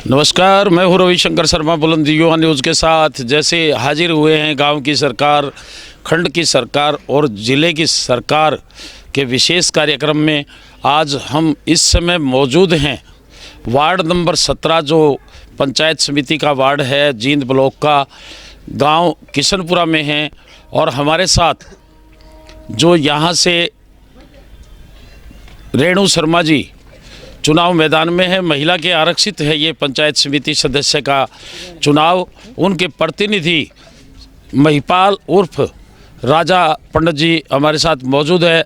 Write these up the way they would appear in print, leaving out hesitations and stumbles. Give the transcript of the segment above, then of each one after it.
नमस्कार, मैं हूँ रविशंकर शर्मा बुलंदी युवा न्यूज़ के साथ। जैसे हाजिर हुए हैं गांव की सरकार, खंड की सरकार और ज़िले की सरकार के विशेष कार्यक्रम में। आज हम इस समय मौजूद हैं वार्ड नंबर 17 जो पंचायत समिति का वार्ड है, जींद ब्लॉक का गांव किशनपुरा में है। और हमारे साथ जो यहाँ से रेणु शर्मा जी चुनाव मैदान में है, महिला के आरक्षित है ये पंचायत समिति सदस्य का चुनाव। उनके प्रतिनिधि महिपाल उर्फ राजा पंडित जी हमारे साथ मौजूद है।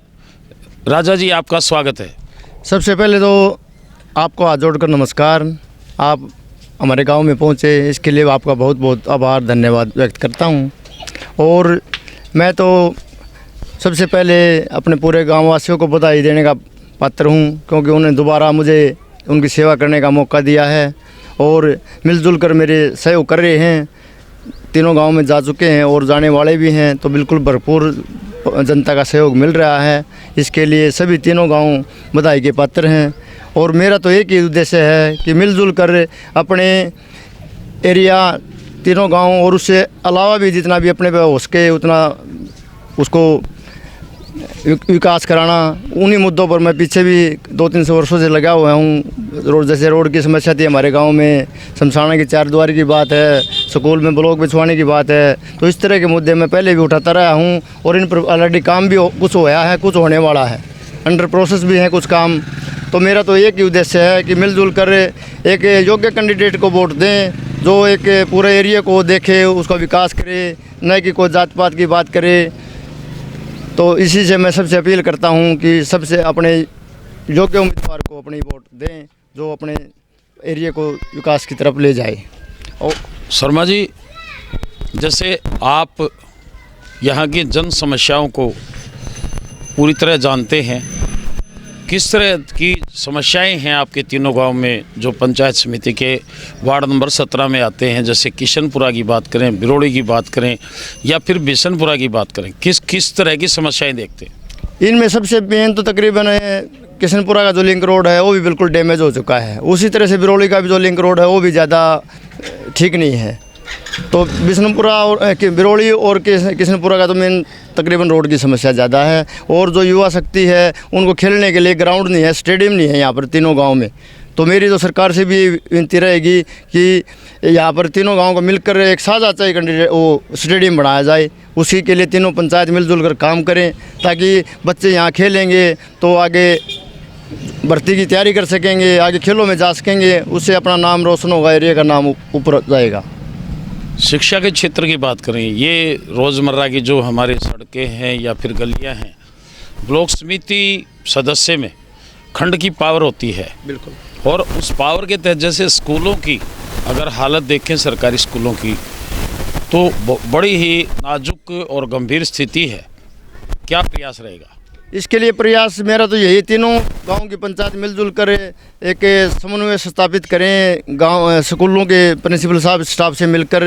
राजा जी, आपका स्वागत है। सबसे पहले तो आपको हाथ जोड़कर नमस्कार। आप हमारे गांव में पहुंचे, इसके लिए आपका बहुत बहुत आभार धन्यवाद व्यक्त करता हूं। और मैं तो सबसे पहले अपने पूरे गाँव वासियों को बधाई देने का पात्र हूं, क्योंकि उन्हें दोबारा मुझे उनकी सेवा करने का मौका दिया है और मिलजुल कर मेरे सहयोग कर रहे हैं। तीनों गांव में जा चुके हैं और जाने वाले भी हैं, तो बिल्कुल भरपूर जनता का सहयोग मिल रहा है। इसके लिए सभी तीनों गांव बधाई के पात्र हैं। और मेरा तो एक ही उद्देश्य है कि मिलजुल कर अपने एरिया तीनों गांव और उससे अलावा भी जितना भी अपने पे हो सके उतना उसको विकास कराना। उन्हीं मुद्दों पर मैं पीछे भी 2-3 वर्षों से लगा हुआ हूँ। जैसे रोड की समस्या थी हमारे गांव में, शमशाना की 4 द्वारी की बात है, स्कूल में ब्लॉक बिछवाने की बात है, तो इस तरह के मुद्दे मैं पहले भी उठाता रहा हूँ। और इन पर ऑलरेडी काम भी कुछ होया है, कुछ होने वाला है, अंडर प्रोसेस भी है कुछ काम। तो मेरा तो एक ही उद्देश्य है कि मिलजुल कर एक योग्य कैंडिडेट को वोट दें, जो एक पूरे एरिया को देखे, उसका विकास करे, न कि कोई जात पात की बात करे। तो इसी से मैं सबसे अपील करता हूं कि सबसे अपने योग्य उम्मीदवार को अपनी वोट दें, जो अपने एरिया को विकास की तरफ ले जाए। और शर्मा जी, जैसे आप यहाँ की जन समस्याओं को पूरी तरह जानते हैं, किस तरह की समस्याएं हैं आपके तीनों गांव में जो पंचायत समिति के वार्ड नंबर 17 में आते हैं? जैसे किशनपुरा की बात करें, बिरोड़ी की बात करें या फिर बिशनपुरा की बात करें, किस तरह की समस्याएं देखते हैं? इनमें सबसे मेन तो तकरीबन किशनपुरा का जो लिंक रोड है वो भी बिल्कुल डैमेज हो चुका है। उसी तरह से बिरोड़ी का भी जो लिंक रोड है वो भी ज़्यादा ठीक नहीं है। तो बिशनपुरा और बिरोड़ी और किशनपुरा का तो मेन तकरीबन रोड की समस्या ज़्यादा है। और जो युवा शक्ति है उनको खेलने के लिए ग्राउंड नहीं है, स्टेडियम नहीं है यहाँ पर तीनों गांव में। तो मेरी तो सरकार से भी विनती रहेगी कि यहाँ पर तीनों गांव को मिलकर एक साझा चाहिए कैंडिडेट वो स्टेडियम बनाया जाए। उसी के लिए तीनों पंचायत मिलजुल कर काम करें, ताकि बच्चे यहाँ खेलेंगे तो आगे भर्ती की तैयारी कर सकेंगे, आगे खेलों में जा सकेंगे, उससे अपना नाम रोशन होगा, एरिया का नाम ऊपर जाएगा। शिक्षा के क्षेत्र की बात करें, ये रोज़मर्रा की जो हमारे सड़कें हैं या फिर गलियां हैं, ब्लॉक समिति सदस्य में खंड की पावर होती है। बिल्कुल। और उस पावर के तहत जैसे स्कूलों की अगर हालत देखें, सरकारी स्कूलों की, तो बड़ी ही नाजुक और गंभीर स्थिति है। क्या प्रयास रहेगा? इसके लिए प्रयास मेरा तो यही, तीनों गांव की पंचायत मिलजुल कर एक समन्वय स्थापित करें। गांव स्कूलों के प्रिंसिपल साहब स्टाफ से मिलकर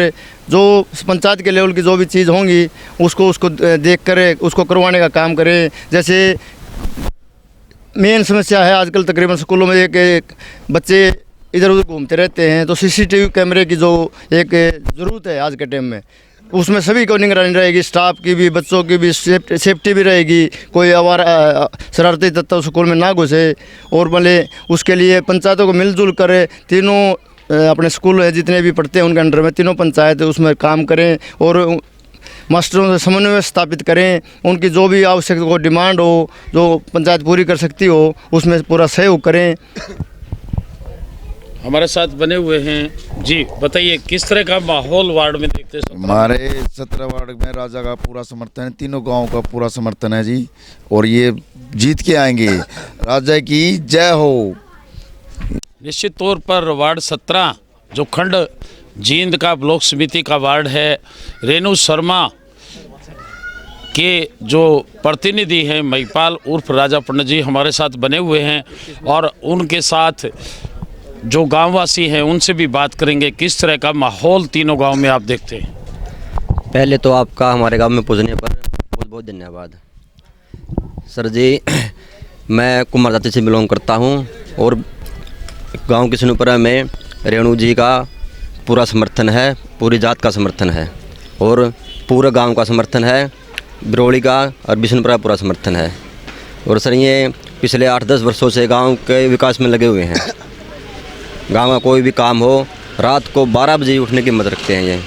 जो पंचायत के लेवल की जो भी चीज़ होंगी उसको देख कर उसको करवाने का काम करें। जैसे मेन समस्या है आजकल तकरीबन स्कूलों में एक बच्चे इधर उधर घूमते रहते हैं, तो सीसीटीवी कैमरे की जो एक ज़रूरत है आज के टाइम में, उसमें सभी को निगरानी रहेगी, स्टाफ की भी, बच्चों की भी सेफ्टी भी रहेगी, कोई आवारा शरारती तत्व स्कूल में ना घुसे। और भले उसके लिए पंचायतों को मिलजुल कर तीनों अपने स्कूल है जितने भी पढ़ते हैं उनके अंडर में तीनों पंचायत उसमें काम करें और मास्टरों से समन्वय स्थापित करें। उनकी जो भी आवश्यक को डिमांड हो, जो पंचायत पूरी कर सकती हो, उसमें पूरा सहयोग करें। हमारे साथ बने हुए हैं जी, बताइए किस तरह का माहौल वार्ड में देखते हैं? हमारे 17 वार्ड में राजा का पूरा समर्थन है, तीनों गांव का पूरा समर्थन है जी, और ये जीत के आएंगे। राजा की जय हो। निश्चित तौर पर वार्ड 17 जो खंड जींद का ब्लॉक समिति का वार्ड है, रेणु शर्मा के जो प्रतिनिधि हैं महिपाल उर्फ राजा पंडित जी हमारे साथ बने हुए हैं। और उनके साथ जो गांववासी हैं उनसे भी बात करेंगे किस तरह का माहौल तीनों गांव में आप देखते हैं। पहले तो आपका हमारे गांव में पहुंचने पर बहुत बहुत धन्यवाद सर जी। मैं कुमार जाति से बिलोंग करता हूं और गांव किशनपुरा में रेणु जी का पूरा समर्थन है, पूरी जात का समर्थन है और पूरे गांव का समर्थन है, बिरोड़ी का और बिशनपुरा का पूरा समर्थन है। और सर ये पिछले 8-10 वर्षों से गांव के विकास में लगे हुए हैं। गांव का कोई भी काम हो, रात को 12 बजे उठने की हिम्मत रखते हैं ये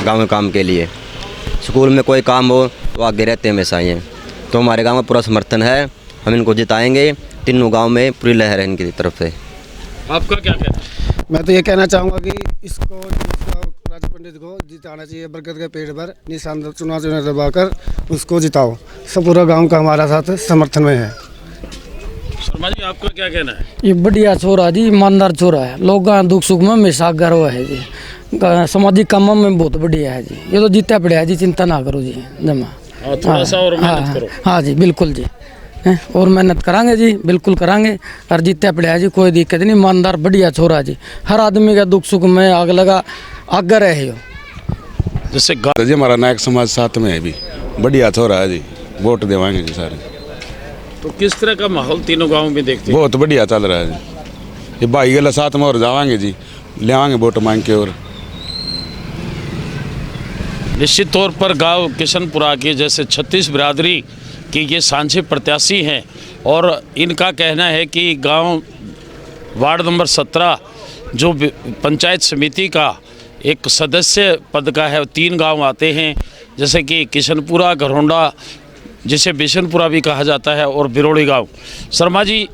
गांव के काम के लिए। स्कूल में कोई काम हो तो आगे रहते हैं हमेशा ये। तो हमारे गांव में पूरा समर्थन है, हम इनको जिताएंगे। तीनों गांव में पूरी लहर है इनकी तरफ से। आपका क्या कहना है? मैं तो ये कहना चाहूँगा कि इसको राजा पंडित को जिताना चाहिए। बरगद के पेड़ पर निशान चुनाव दबाकर उसको जिताओ। सब पूरा गांव का हमारा साथ समर्थन में है। शर्मा जी आपका क्या कहना है? ये बढ़िया छोरा जी, ईमानदार छोरा है। लोग दुख सुख में हमेशा गर्व है जी। सामाजिक कामों में बहुत बढ़िया है जी। ये तो जीता पड़ा है जी, चिंता ना करो जी। जमा थोड़ा सा और मेहनत करो। हाँ जी बिल्कुल जी, और मेहनत करांगे जी, बिल्कुल करांगे। और जीता पड़ा है जी, कोई दिक्कत नहीं। ईमानदार बढ़िया छोरा जी, हर आदमी का दुख सुख में आग लगा आगे रहे हो। जैसे तो जी हमारा नायक समाज साथ में है भी, बढ़िया छोरा है जी, वोट देवाएंगे जी सारे। तो किस तरह का माहौल तीनों गाँव में देखते हैं? बहुत बढ़िया चल रहा है जी। ये भाई गला साथ में और जावाएंगे जी, ले आएंगे वोट मांग के। और निश्चित तौर पर गांव किशनपुरा के जैसे 36 बिरादरी की ये सांझे प्रत्याशी हैं और इनका कहना है कि गांव वार्ड नंबर 17 जो पंचायत समिति का एक सदस्य पद का है, 3 गांव आते हैं जैसे कि किशनपुरा, घरौंडा जिसे बिशनपुरा भी कहा जाता है, और बिरोड़ी गांव। शर्मा जी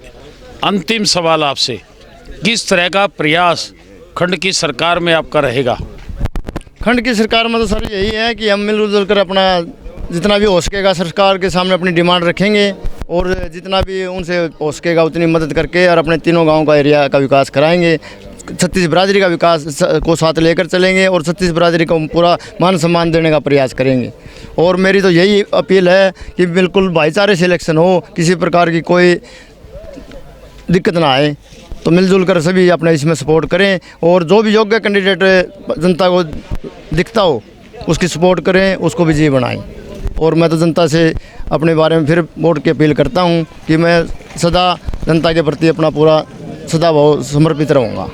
अंतिम सवाल आपसे, किस तरह का प्रयास खंड की सरकार में आपका रहेगा? खंड की सरकार में तो सर यही है कि हम मिलजुल कर अपना जितना भी हो सकेगा सरकार के सामने अपनी डिमांड रखेंगे और जितना भी उनसे हो सकेगा उतनी मदद करके और अपने तीनों गांव का एरिया का विकास कराएंगे। 36 बिरादरी का विकास को साथ लेकर चलेंगे और 36 बिरादरी को पूरा मान सम्मान देने का प्रयास करेंगे। और मेरी तो यही अपील है कि बिल्कुल भाईचारे से इलेक्शन हो, किसी प्रकार की कोई दिक्कत ना आए। तो मिलजुल कर सभी अपने इसमें सपोर्ट करें और जो भी योग्य कैंडिडेट जनता को दिखता हो उसकी सपोर्ट करें, उसको विजयी बनाएं। और मैं तो जनता से अपने बारे में फिर वोट की अपील करता हूं कि मैं सदा जनता के प्रति अपना पूरा सदाभाव समर्पित रहूँगा।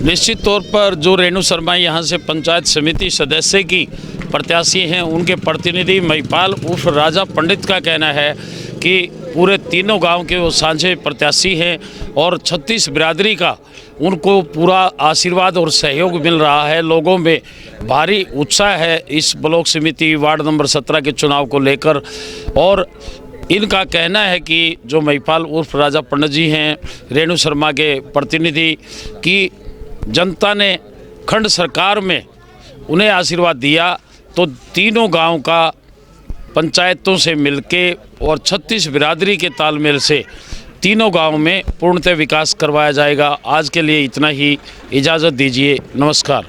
निश्चित तौर पर जो रेणु शर्मा यहाँ से पंचायत समिति सदस्य की प्रत्याशी हैं, उनके प्रतिनिधि महिपाल उर्फ राजा पंडित का कहना है कि पूरे तीनों गांव के वो सांझे प्रत्याशी हैं और 36 बिरादरी का उनको पूरा आशीर्वाद और सहयोग मिल रहा है। लोगों में भारी उत्साह है इस ब्लॉक समिति वार्ड नंबर 17 के चुनाव को लेकर। और इनका कहना है कि जो महिपाल उर्फ राजा पंडित जी हैं, रेणु शर्मा के प्रतिनिधि, कि जनता ने खंड सरकार में उन्हें आशीर्वाद दिया तो तीनों गांव का पंचायतों से मिलके और 36 बिरादरी के तालमेल से तीनों गांव में पूर्णतः विकास करवाया जाएगा। आज के लिए इतना ही, इजाज़त दीजिए, नमस्कार।